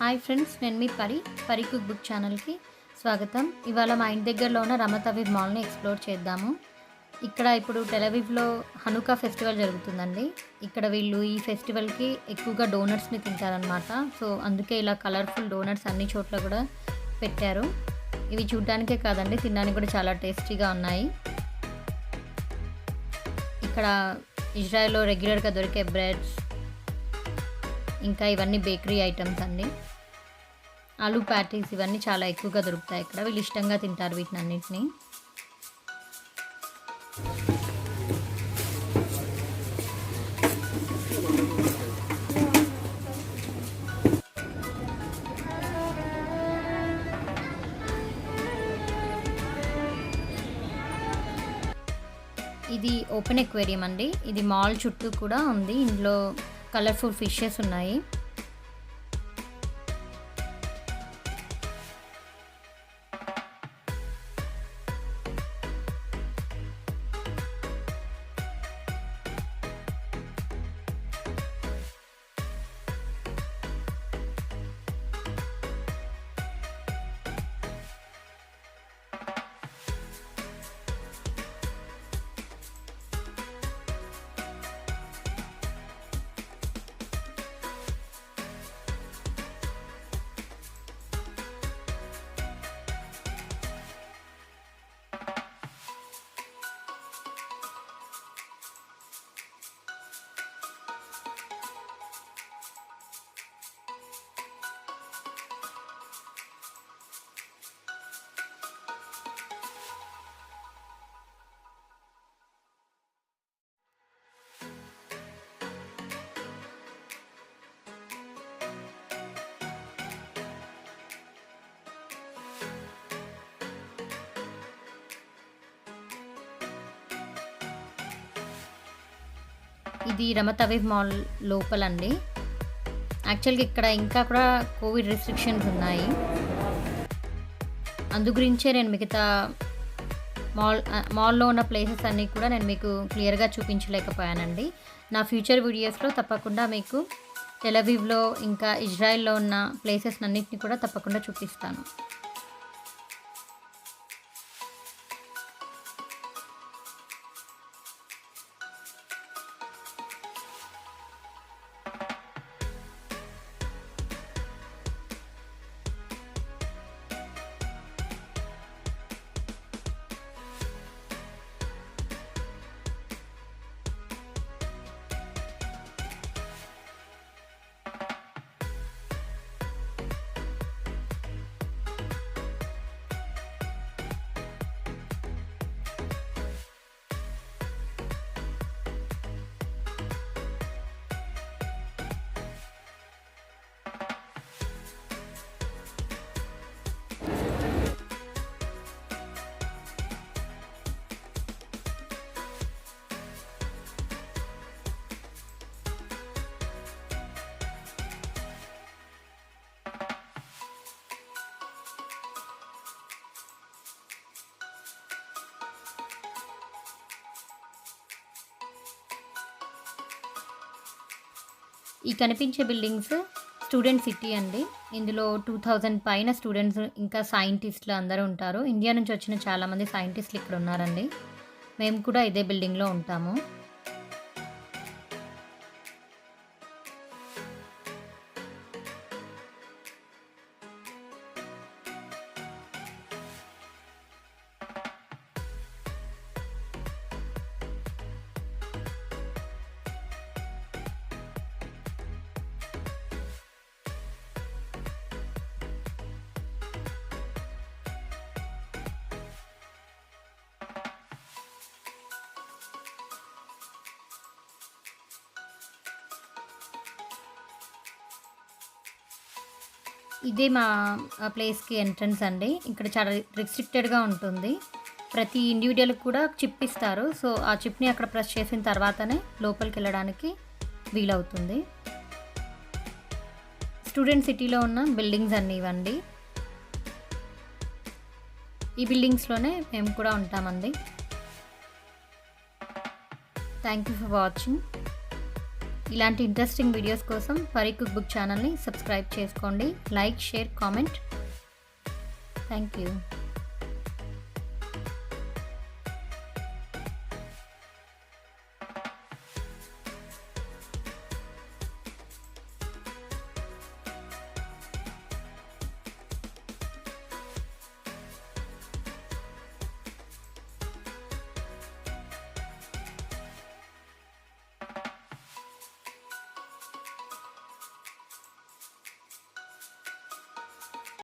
Hi friends, నేను మీ పరి cook book ఛానల్కి స్వాగతం. ఇవాళ మా ఇంటి దగ్గరలో ఉన్న రమత్ అవీవ్ మాల్ని ఎక్స్ప్లోర్ చేద్దాము. ఇక్కడ ఇప్పుడు టెలవీవ్లో హనుకా ఫెస్టివల్ జరుగుతుందండి. ఇక్కడ వీళ్ళు ఈ ఫెస్టివల్కి ఎక్కువగా డోనట్స్ని తింటారనమాట. సో అందుకే ఇలా కలర్ఫుల్ డోనట్స్ అన్ని చోట్ల కూడా పెట్టారు. ఇవి చూడడానికే కాదండి, తినడానికి కూడా చాలా టేస్టీగా ఉన్నాయి. ఇక్కడ ఇజ్రాయెల్లో రెగ్యులర్గా దొరికే బ్రెడ్స్, ఇంకా ఇవన్నీ బేకరీ ఐటమ్స్ అండి. ఆలూ ప్యాటీస్ ఇవన్నీ చాలా ఎక్కువగా దొరుకుతాయి ఇక్కడ. వీళ్ళు ఇష్టంగా తింటారు వీటిని అన్నింటినీ. ఇది ఓపెన్ ఎక్వేరియం అండి. ఇది మాల్ చుట్టూ కూడా ఉంది. ఇందులో కలర్ఫుల్ ఫిషెస్ ఉన్నాయి. ఇది రమత్ అవీవ్ మాల్ లోపలండి. యాక్చువల్గా ఇక్కడ ఇంకా కూడా కోవిడ్ రెస్ట్రిక్షన్స్ ఉన్నాయి. అందు గురించే నేను మిగతా మాల్లో ఉన్న ప్లేసెస్ అన్నీ కూడా నేను మీకు క్లియర్గా చూపించలేకపోయానండి. నా ఫ్యూచర్ వీడియోస్లో తప్పకుండా మీకు టెలవీవ్లో ఇంకా ఇజ్రాయెల్లో ఉన్న ప్లేసెస్ అన్నింటినీ కూడా తప్పకుండా చూపిస్తాను. ఈ కనిపించే బిల్డింగ్స్ స్టూడెంట్ సిటీ అండి. ఇందులో 2000 పైన స్టూడెంట్స్ ఇంకా సైంటిస్టులు అందరూ ఉంటారు. ఇండియా నుంచి వచ్చిన చాలామంది సైంటిస్టులు ఇక్కడ ఉన్నారండి. మేము కూడా ఇదే బిల్డింగ్లో ఉంటాము. ఇదే మా ప్లేస్కి ఎంట్రన్స్ అండి. ఇక్కడ చాలా రిస్ట్రిక్టెడ్గా ఉంటుంది. ప్రతి ఇండివిజువల్కి కూడా చిప్ ఇస్తారు. సో ఆ చిప్ని అక్కడ ప్రెస్ చేసిన తర్వాతనే లోపలికి వెళ్ళడానికి వీలవుతుంది. స్టూడెంట్ సిటీలో ఉన్న బిల్డింగ్స్ అన్నీ ఇవ్వండి. ఈ బిల్డింగ్స్లోనే మేము కూడా ఉంటామండి. Thank you for watching. ఇలాంటి ఇంట్రెస్టింగ్ వీడియోస్ కోసం పరి కుక్ బుక్ ఛానల్ని సబ్స్క్రైబ్ చేసుకోండి. Like, share, comment. Thank you.